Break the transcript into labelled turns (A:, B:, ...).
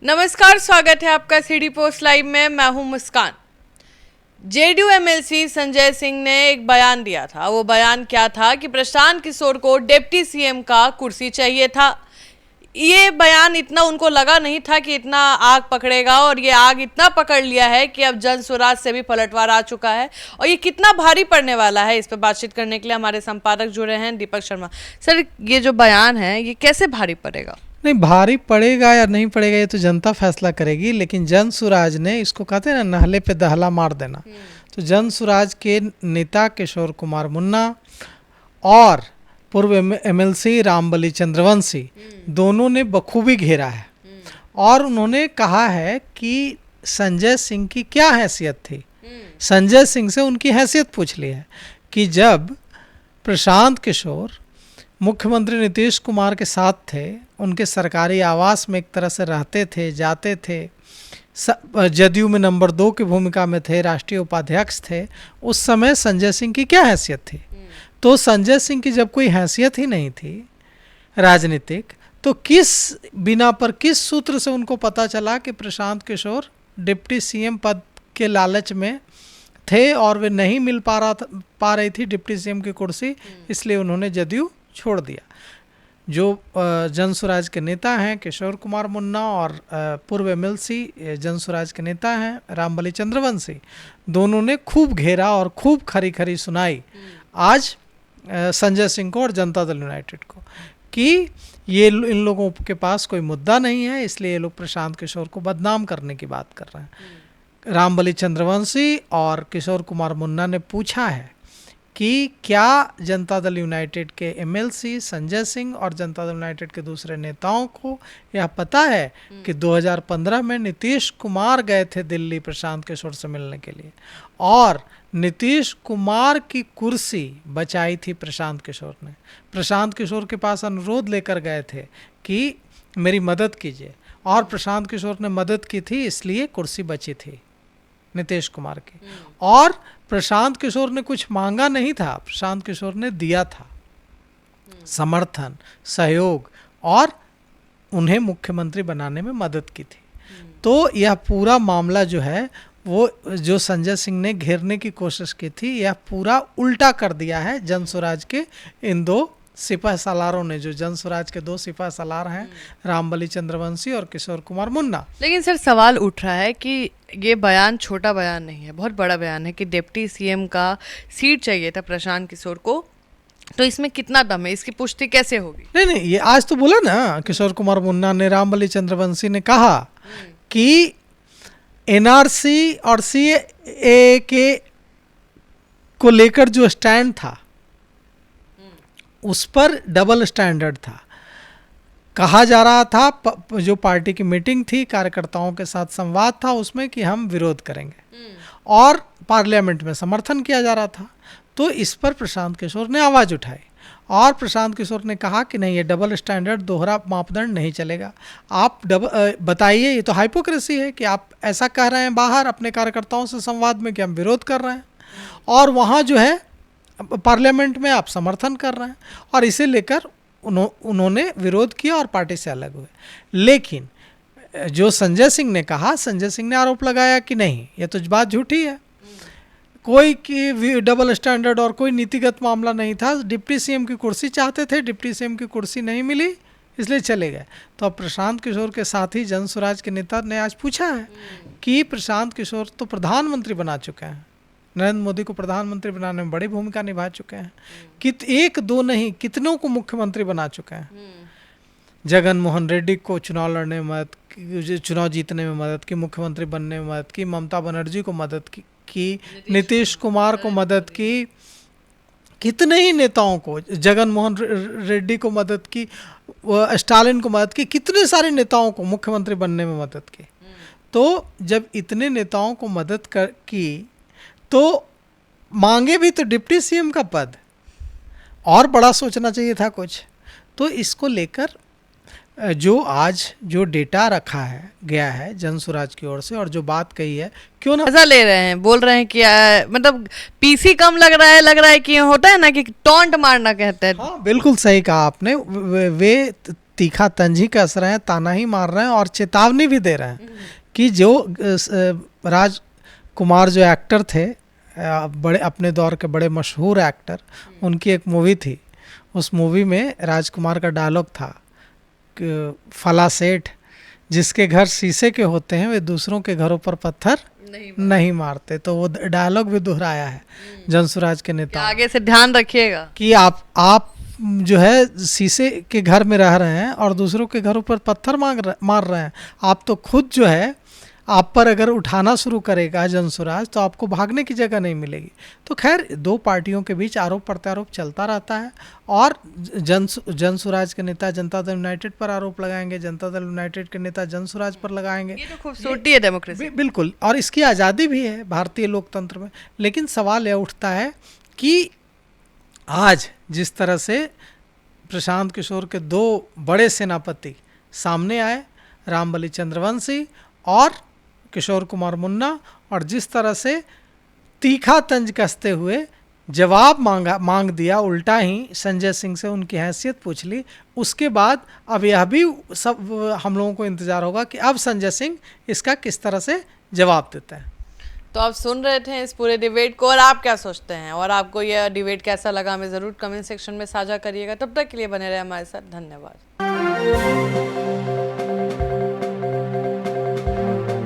A: नमस्कार, स्वागत है आपका सिटी पोस्ट लाइव में। मैं हूं मुस्कान। जेडीयू एमएलसी संजय सिंह ने एक बयान दिया था। वो बयान क्या था कि प्रशांत किशोर को डिप्टी सीएम का कुर्सी चाहिए था। ये बयान इतना उनको लगा नहीं था कि इतना आग पकड़ेगा, और ये आग इतना पकड़ लिया है कि अब जन स्वराज से भी पलटवार आ चुका है। और ये कितना भारी पड़ने वाला है, इस पर बातचीत करने के लिए हमारे संपादक जुड़े हैं, दीपक शर्मा। सर, ये जो बयान है ये कैसे भारी पड़ेगा?
B: नहीं, भारी पड़ेगा या नहीं पड़ेगा ये तो जनता फैसला करेगी, लेकिन जन स्वराज ने, इसको कहते हैं ना, नहले पे दहला मार देना। तो जन स्वराज के नेता किशोर कुमार मुन्ना और पूर्व एमएलसी रामबली चंद्रवंशी दोनों ने बखूबी घेरा है और उन्होंने कहा है कि संजय सिंह की क्या हैसियत थी। संजय सिंह से उनकी हैसियत पूछ ली है कि जब प्रशांत किशोर मुख्यमंत्री नीतीश कुमार के साथ थे, उनके सरकारी आवास में एक तरह से रहते थे, जाते थे, जदयू में नंबर 2 की भूमिका में थे, राष्ट्रीय उपाध्यक्ष थे, उस समय संजय सिंह की क्या हैसियत थी। तो संजय सिंह की जब कोई हैसियत ही नहीं थी राजनीतिक, तो किस बिना पर, किस सूत्र से उनको पता चला कि प्रशांत किशोर डिप्टी सीएम पद के लालच में थे और वे नहीं मिल पा रही थी डिप्टी सीएम की कुर्सी, इसलिए उन्होंने जदयू छोड़ दिया। जो जन स्वराज के नेता हैं किशोर कुमार मुन्ना और पूर्व एमएलसी जन स्वराज के नेता हैं रामबली चंद्रवंशी, दोनों ने खूब घेरा और खूब खरी खरी सुनाई आज संजय सिंह को और जनता दल यूनाइटेड को कि ये इन लोगों के पास कोई मुद्दा नहीं है, इसलिए ये लोग प्रशांत किशोर को बदनाम करने की बात कर रहे हैं। रामबली चंद्रवंशी और किशोर कुमार मुन्ना ने पूछा है कि क्या जनता दल यूनाइटेड के एमएलसी संजय सिंह और जनता दल यूनाइटेड के दूसरे नेताओं को यह पता है कि 2015 में नीतीश कुमार गए थे दिल्ली प्रशांत किशोर से मिलने के लिए, और नीतीश कुमार की कुर्सी बचाई थी प्रशांत किशोर ने। प्रशांत किशोर के पास अनुरोध लेकर गए थे कि मेरी मदद कीजिए, और प्रशांत किशोर ने मदद की थी, इसलिए कुर्सी बची थी नीतीश कुमार की। और प्रशांत किशोर ने कुछ मांगा नहीं था, प्रशांत किशोर ने दिया था समर्थन, सहयोग, और उन्हें मुख्यमंत्री बनाने में मदद की थी। तो यह पूरा मामला जो है वो जो संजय सिंह ने घेरने की कोशिश की थी, यह पूरा उल्टा कर दिया है जन स्वराज के इन दो सिपह सालारों ने। जो जन स्वराज के 2 सिपह सालार हैं, रामबली चंद्रवंशी और किशोर कुमार मुन्ना।
A: लेकिन सर, सवाल उठ रहा है कि ये बयान छोटा बयान नहीं है, बहुत बड़ा बयान है कि डिप्टी सीएम का सीट चाहिए था प्रशांत किशोर को। तो इसमें कितना दम है, इसकी पुष्टि कैसे होगी?
B: नहीं, ये आज तो बोला ना किशोर कुमार मुन्ना ने, रामबली चंद्रवंशी ने कहा कि एनआरसी और सीएए के को लेकर जो स्टैंड था उस पर डबल स्टैंडर्ड था। कहा जा रहा था, जो पार्टी की मीटिंग थी, कार्यकर्ताओं के साथ संवाद था उसमें, कि हम विरोध करेंगे, और पार्लियामेंट में समर्थन किया जा रहा था। तो इस पर प्रशांत किशोर ने आवाज़ उठाई और प्रशांत किशोर ने कहा कि नहीं, ये डबल स्टैंडर्ड, दोहरा मापदंड नहीं चलेगा। आप बताइए, ये तो हाइपोक्रेसी है कि आप ऐसा कह रहे हैं बाहर अपने कार्यकर्ताओं से संवाद में कि हम विरोध कर रहे हैं, और वहाँ जो है पार्लियामेंट में आप समर्थन कर रहे हैं। और इसे लेकर उन्होंने विरोध किया और पार्टी से अलग हुए। लेकिन जो संजय सिंह ने कहा, संजय सिंह ने आरोप लगाया कि नहीं, ये तो बात झूठी है, कोई की डबल स्टैंडर्ड और कोई नीतिगत मामला नहीं था। डिप्टी सीएम की कुर्सी चाहते थे, डिप्टी सीएम की कुर्सी नहीं मिली, इसलिए चले गए। तो अब प्रशांत किशोर के साथ ही जन स्वराज के नेता ने आज पूछा है कि प्रशांत किशोर तो प्रधानमंत्री बना चुके हैं, नरेंद्र मोदी को प्रधानमंत्री बनाने में बड़ी भूमिका निभा चुके हैं, एक दो नहीं, कितनों को मुख्यमंत्री बना चुके हैं। जगन मोहन रेड्डी को चुनाव लड़ने में मदद की, चुनाव जीतने में मदद की, मुख्यमंत्री बनने में मदद की, ममता बनर्जी को मदद की, नीतीश कुमार को मदद की, कितने ही नेताओं को, जगन मोहन रेड्डी को मदद की, स्टालिन को मदद की, कितने सारे नेताओं को मुख्यमंत्री बनने में मदद की। तो जब इतने नेताओं को मदद की तो मांगे भी तो डिप्टी सीएम का पद, और बड़ा सोचना चाहिए था कुछ। तो इसको लेकर जो आज जो डेटा रखा है गया है जन स्वराज की ओर से, और जो बात कही है, क्यों ना
A: मजा ले रहे हैं, बोल रहे हैं कि मतलब पीसी कम लग रहा है कि होता है ना कि टॉन्ट मारना कहते हैं।
B: हाँ, बिल्कुल सही कहा आपने। वे तीखा तंज ही कस रहे हैं, ताना ही मार रहे हैं और चेतावनी भी दे रहे हैं कि जो राजकुमार जो एक्टर थे, बड़े अपने दौर के बड़े मशहूर एक्टर, उनकी एक मूवी थी, उस मूवी में राजकुमार का डायलॉग था कि फला सेठ जिसके घर शीशे के होते हैं वे दूसरों के घरों पर पत्थर नहीं मारते। तो वो डायलॉग भी दोहराया है जनसुराज के नेता,
A: आगे से ध्यान रखिएगा
B: कि आप जो है शीशे के घर में रह रहे हैं और दूसरों के घरों पर पत्थर मार रहे हैं। आप तो खुद जो है, आप पर अगर उठाना शुरू करेगा जनसुराज तो आपको भागने की जगह नहीं मिलेगी। तो खैर दो पार्टियों के बीच आरोप प्रत्यारोप चलता रहता है और जनसुराज के नेता जनता दल यूनाइटेड पर आरोप लगाएंगे, जनता दल यूनाइटेड के नेता जनसुराज पर लगाएंगे।
A: ये तो खूबसूरती है डेमोक्रेसी।
B: बिल्कुल, और इसकी आज़ादी भी है भारतीय लोकतंत्र में। लेकिन सवाल यह उठता है कि आज जिस तरह से प्रशांत किशोर के दो बड़े सेनापति सामने आए, रामबली चंद्रवंशी और किशोर कुमार मुन्ना, और जिस तरह से तीखा तंज कसते हुए जवाब मांग दिया, उल्टा ही संजय सिंह से उनकी हैसियत पूछ ली, उसके बाद अब यह भी सब हम लोगों को इंतज़ार होगा कि अब संजय सिंह इसका किस तरह से जवाब देता है।
A: तो आप सुन रहे थे इस पूरे डिबेट को, और आप क्या सोचते हैं और आपको यह डिबेट कैसा लगा हमें ज़रूर कमेंट सेक्शन में साझा करिएगा। तब तक के लिए बने रहे हमारे साथ। धन्यवाद।